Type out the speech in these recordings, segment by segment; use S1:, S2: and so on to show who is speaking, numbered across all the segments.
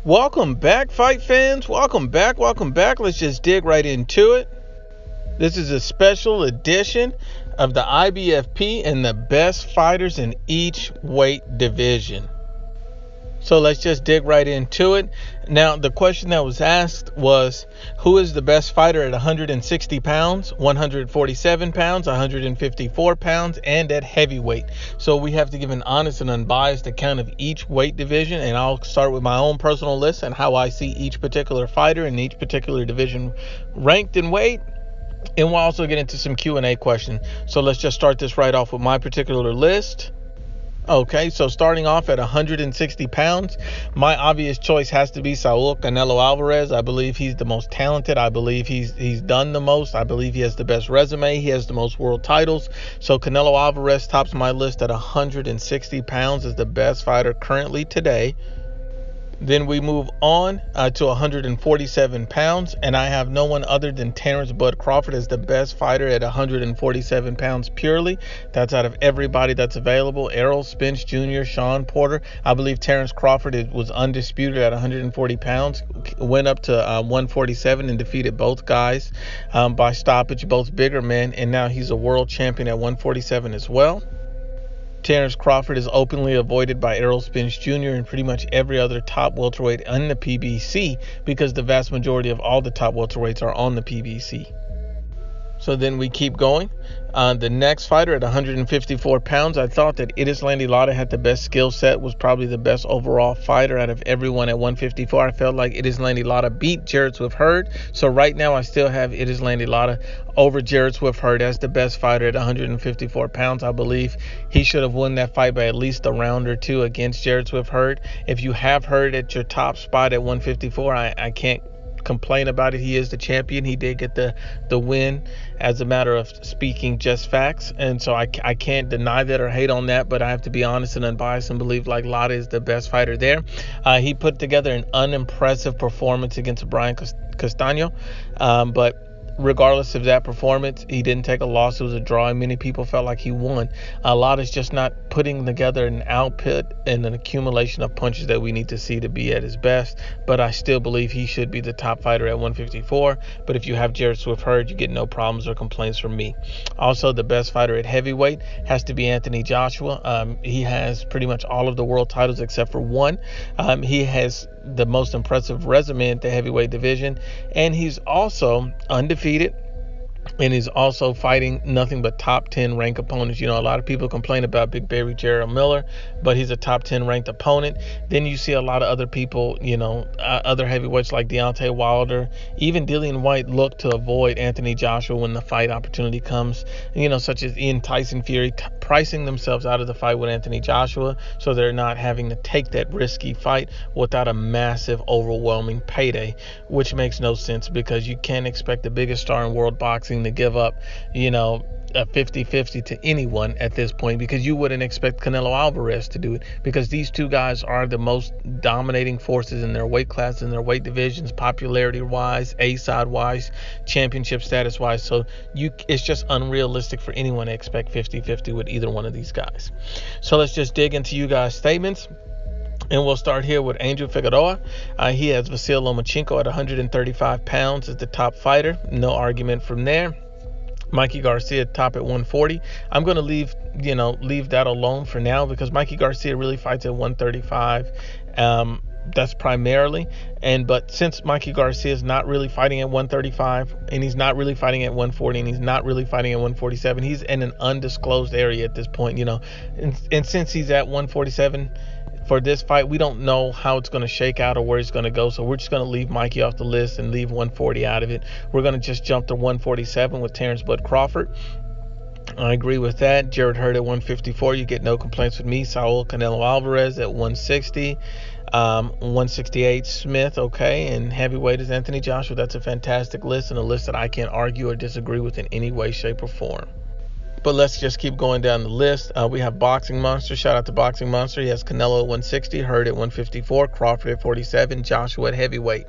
S1: Welcome back, fight fans. Welcome back. Let's just dig right into it. This is a special edition of the IBFP and the best fighters in each weight division. So let's just dig right into it. Now, the question that was asked was, who is the best fighter at 160 pounds, 147 pounds, 154 pounds, and at heavyweight? So we have to give an honest and unbiased account of each weight division, and I'll start with my own personal list and how I see each particular fighter in each particular division ranked in weight. And we'll also get into some Q&A questions. So let's just start this right off with my particular list. Okay, so starting off at 160 pounds, my obvious choice has to be Saul Canelo Alvarez. I believe he's the most talented. I believe he's done the most. I believe he has the best resume. He has the most world titles. So Canelo Alvarez tops my list at 160 pounds as the best fighter currently today. Then we move on to 147 pounds, and I have no one other than Terence Crawford as the best fighter at 147 pounds purely. That's out of everybody that's available. Errol Spence Jr., Sean Porter. I believe Terence Crawford was undisputed at 140 pounds, went up to 147 and defeated both guys by stoppage, both bigger men, and now he's a world champion at 147 as well. Terence Crawford is openly avoided by Errol Spence Jr. and pretty much every other top welterweight in the PBC because the vast majority of all the top welterweights are on the PBC. So then we keep going. The next fighter at 154 pounds, I thought that Erislandy Lara had the best skill set, was probably the best overall fighter out of everyone at 154. I felt like Erislandy Lara beat Jarrett Swift-Hurd. So right now I still have Erislandy Lara over Jarrett Swift-Hurd as the best fighter at 154 pounds. I believe he should have won that fight by at least a round or two against Jarrett Swift-Hurd. If you have Hurd at your top spot at 154, I can't complain about it. He is the champion. He did get the win, as a matter of speaking, just facts, and so I can't deny that or hate on that, but I have to be honest and unbiased and believe like Lara is the best fighter there. He put together an unimpressive performance against Brian Castano, but regardless of that performance, he didn't take a loss. It was a draw, and many people felt like he won. Lara's just not putting together an output and an accumulation of punches that we need to see to be at his best, but I still believe he should be the top fighter at 154. But if you have Jarrett Swift-Hurd, you get no problems or complaints from me. Also, the best fighter at heavyweight has to be Anthony Joshua. He has pretty much all of the world titles except for one. He has the most impressive resume at the heavyweight division, and he's also undefeated, and he's also fighting nothing but top 10 ranked opponents. You know, a lot of people complain about Big Baby Jarrell Miller, but he's a top 10 ranked opponent. Then you see a lot of other people, you know, other heavyweights like Deontay Wilder, even Dillian White, look to avoid Anthony Joshua when the fight opportunity comes, you know, such as Ian Tyson Fury, pricing themselves out of the fight with Anthony Joshua so they're not having to take that risky fight without a massive, overwhelming payday, which makes no sense because you can't expect the biggest star in world boxing to give up, you know, a 50-50 to anyone at this point, because you wouldn't expect Canelo Alvarez to do it, because these two guys are the most dominating forces in their weight class, in their weight divisions, popularity wise, A-side wise, championship status wise. So it's just unrealistic for anyone to expect 50-50 with either one of these guys. So let's just dig into you guys' statements. And we'll start here with Angel Figueroa. He has Vasyl Lomachenko at 135 pounds as the top fighter. No argument from there. Mikey Garcia top at 140. I'm going to leave that alone for now because Mikey Garcia really fights at 135. That's primarily. But since Mikey Garcia is not really fighting at 135, and he's not really fighting at 140, and he's not really fighting at 147, he's in an undisclosed area at this point, you know. And since he's at 147 for this fight, we don't know how it's going to shake out or where it's going to go. So we're just going to leave Mikey off the list and leave 140 out of it. We're going to just jump to 147 with Terence Crawford. I agree with that. Jarrett Hurd at 154. You get no complaints with me. Saul Canelo Alvarez at 160. 168 Smith, okay, and heavyweight is Anthony Joshua. That's a fantastic list, and a list that I can't argue or disagree with in any way, shape, or form. But let's just keep going down the list. We have Boxing Monster. Shout out to Boxing Monster. He has Canelo at 160, Hurd at 154, Crawford at 47, Joshua at heavyweight.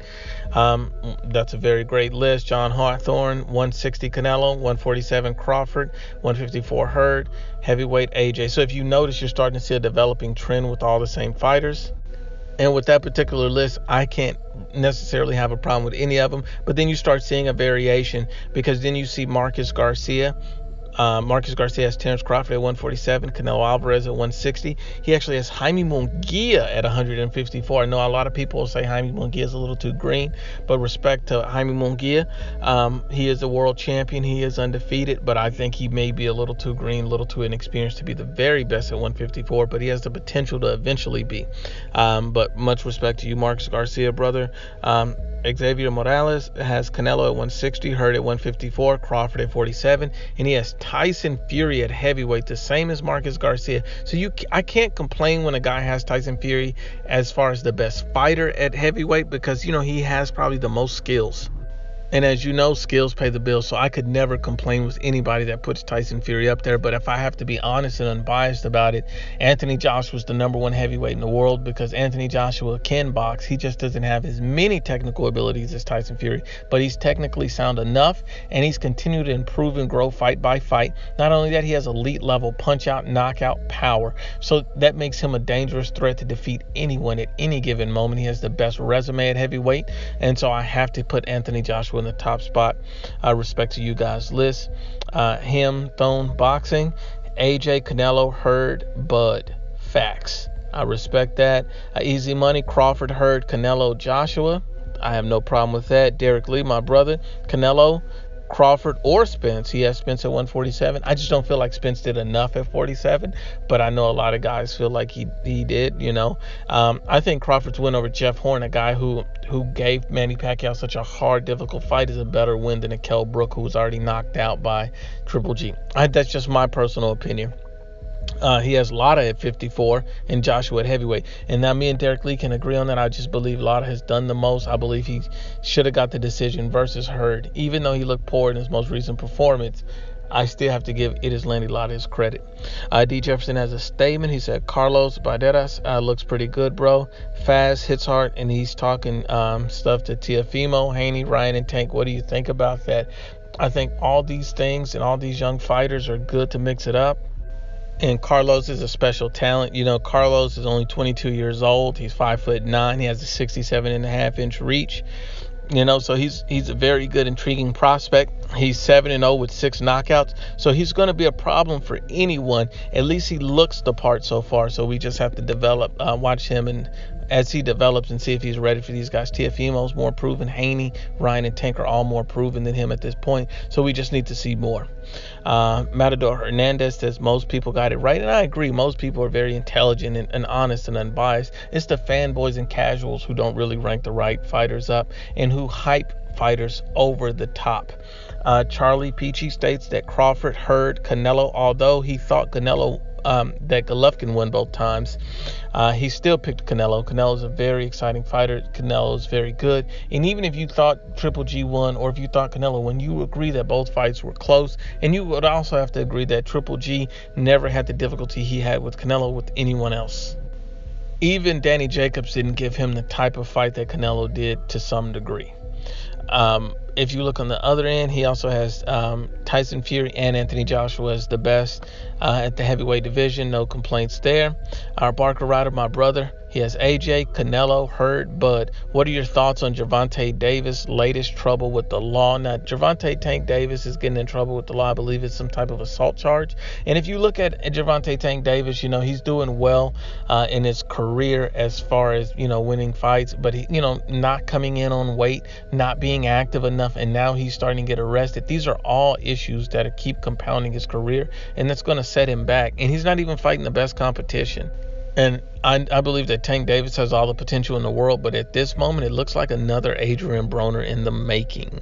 S1: That's a very great list. John Hawthorne, 160 Canelo, 147 Crawford, 154 Hurd, heavyweight AJ. So if you notice, you're starting to see a developing trend with all the same fighters. And with that particular list, I can't necessarily have a problem with any of them. But then you start seeing a variation, because then you see Marcus Garcia. Marcus Garcia has Terence Crawford at 147, Canelo Alvarez at 160. He actually has Jaime Munguia at 154. I know a lot of people will say Jaime Munguia is a little too green, but respect to Jaime Munguia. He is a world champion. He is undefeated, but I think he may be a little too green, a little too inexperienced to be the very best at 154, but he has the potential to eventually be. But much respect to you, Marcus Garcia, brother. Xavier Morales has Canelo at 160, Hurd at 154, Crawford at 47, and he has Tyson Fury at heavyweight, the same as Marcus Garcia. So I can't complain when a guy has Tyson Fury as far as the best fighter at heavyweight, because he has probably the most skills. And as you know, skills pay the bills, so I could never complain with anybody that puts Tyson Fury up there. But if I have to be honest and unbiased about it, Anthony Joshua's the number one heavyweight in the world, because Anthony Joshua can box. He just doesn't have as many technical abilities as Tyson Fury, but he's technically sound enough, and he's continued to improve and grow fight by fight. Not only that, he has elite level punch-out, knockout power, so that makes him a dangerous threat to defeat anyone at any given moment. He has the best resume at heavyweight, and so I have to put Anthony Joshua in the top spot. Respect to you guys' list. Thone Boxing, AJ, Canelo, Hurd, Bud. Facts. I respect that. Easy Money, Crawford, Hurd, Canelo, Joshua. I have no problem with that. Derek Lee, my brother, Canelo, Crawford, or Spence. He has Spence at 147. I just don't feel like Spence did enough at 47, but I know a lot of guys feel like he did, I think Crawford's win over Jeff Horn, a guy who gave Manny Pacquiao such a hard, difficult fight, is a better win than a Kell Brook, who was already knocked out by Triple G. That's just my personal opinion. He has Lada at 54 and Joshua at heavyweight. And now me and Derek Lee can agree on that. I just believe Lada has done the most. I believe he should have got the decision versus Hurd. Even though he looked poor in his most recent performance, I still have to give Landy Lada his credit. D. Jefferson has a statement. He said, Carlos Baderas looks pretty good, bro. Fast, hits hard, and he's talking stuff to Teofimo, Haney, Ryan, and Tank. What do you think about that? I think all these things and all these young fighters are good to mix it up. And Carlos is a special talent. Carlos is only 22 years old. He's 5'9". He has a 67.5-inch reach. So he's a very good, intriguing prospect. He's 7-0 with 6 knockouts. So he's going to be a problem for anyone. At least he looks the part so far. So we just have to watch him, and as he develops, and see if he's ready for these guys. Teofimo's more proven. Haney, Ryan, and Tank are all more proven than him at this point. So we just need to see more. Matador Hernandez says most people got it right, and I agree. Most people are very intelligent and honest and unbiased. It's the fanboys and casuals who don't really rank the right fighters up and who hype fighters over the top. Charlie Peachy states that Crawford, Hurd, Canelo, although he thought that Golovkin won both times, he still picked Canelo. Canelo is a very exciting fighter. Canelo is very good. And even if you thought Triple G won, or if you thought Canelo won, you agree that both fights were close. And you would also have to agree that Triple G never had the difficulty he had with Canelo with anyone else. Even Danny Jacobs didn't give him the type of fight that Canelo did to some degree. If you look on the other end, he also has Tyson Fury and Anthony Joshua as the best at the heavyweight division. No complaints there. Our Barker Ryder, my brother, he has AJ, Canelo, Hurd, Bud. What are your thoughts on Gervonta Davis' latest trouble with the law? Now, Gervonta Tank Davis is getting in trouble with the law. I believe it's some type of assault charge. And if you look at Gervonta Tank Davis, he's doing well in his career as far as, winning fights. But, he, not coming in on weight, not being active enough, and now he's starting to get arrested. These are all issues that keep compounding his career, and that's going to set him back. And he's not even fighting the best competition. And I believe that Tank Davis has all the potential in the world, but at this moment, it looks like another Adrian Broner in the making.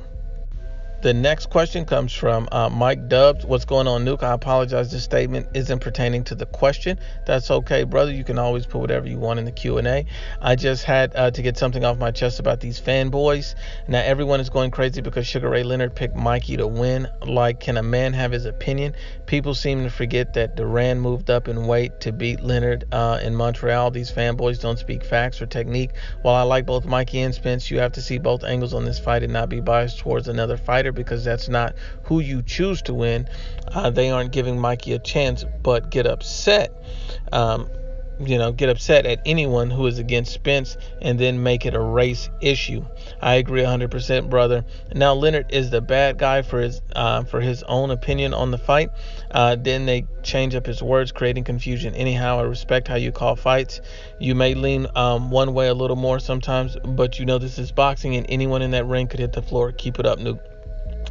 S1: The next question comes from Mike Dubs. What's going on, Nuke? I apologize. This statement isn't pertaining to the question. That's okay, brother. You can always put whatever you want in the Q&A. I just had to get something off my chest about these fanboys. Now, everyone is going crazy because Sugar Ray Leonard picked Mikey to win. Like, can a man have his opinion? People seem to forget that Duran moved up in weight to beat Leonard in Montreal. These fanboys don't speak facts or technique. While I like both Mikey and Spence, you have to see both angles on this fight and not be biased towards another fighter, because that's not who you choose to win. They aren't giving Mikey a chance, but get upset. get upset at anyone who is against Spence and then make it a race issue. I agree 100%, brother. Now Leonard is the bad guy for his own opinion on the fight. Then they change up his words, creating confusion. Anyhow, I respect how you call fights. You may lean one way a little more sometimes, but this is boxing, and anyone in that ring could hit the floor. Keep it up, Nuke.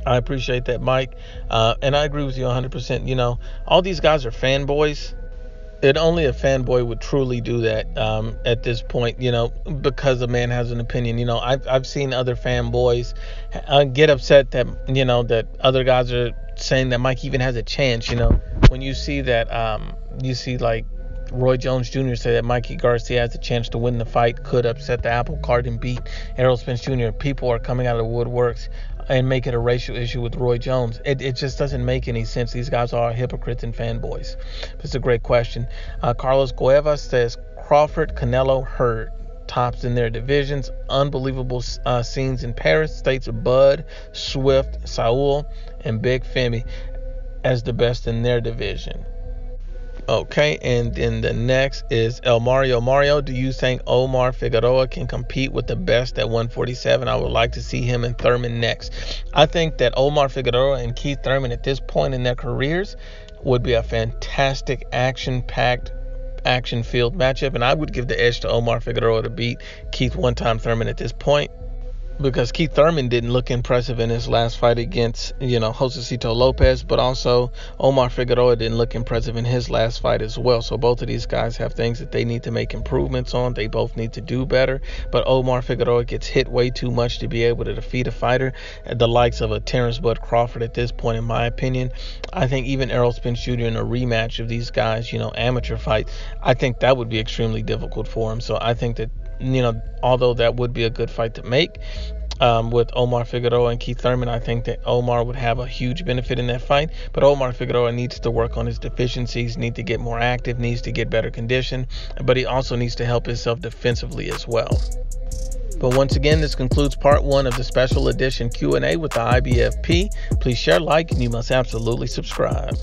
S1: I appreciate that, Mike. And I agree with you 100%. All these guys are fanboys. Only a fanboy would truly do that at this point, because a man has an opinion. I've seen other fanboys get upset that, that other guys are saying that Mike even has a chance. When you see that, like Roy Jones Jr. said that Mikey Garcia has a chance to win the fight, could upset the apple cart and beat Errol Spence Jr. People are coming out of the woodworks and make it a racial issue with Roy Jones. It just doesn't make any sense. These guys are hypocrites and fanboys. It's a great question. Carlos Cuevas says Crawford, Canelo, Hurd tops in their divisions. Unbelievable scenes in Paris. States Bud, Swift, Saul, and Big Femi as the best in their division. Okay, and then the next is El Mario. Mario, do you think Omar Figueroa can compete with the best at 147? I would like to see him and Thurman next. I think that Omar Figueroa and Keith Thurman at this point in their careers would be a fantastic action-packed, action-filled matchup, and I would give the edge to Omar Figueroa to beat Keith one-time Thurman at this point, because Keith Thurman didn't look impressive in his last fight against, Josecito Lopez, but also Omar Figueroa didn't look impressive in his last fight as well. So both of these guys have things that they need to make improvements on. They both need to do better, but Omar Figueroa gets hit way too much to be able to defeat a fighter the likes of a Terence Bud Crawford at this point, in my opinion. I think even Errol Spence Jr. in a rematch of these guys, amateur fight, I think that would be extremely difficult for him. So I think that, although that would be a good fight to make, with Omar Figueroa and Keith Thurman, I think that Omar would have a huge benefit in that fight. But Omar Figueroa needs to work on his deficiencies, needs to get more active, needs to get better condition, but he also needs to help himself defensively as well. But once again, this concludes part 1 of the special edition Q&A with the IBFP. Please share, like, and you must absolutely subscribe.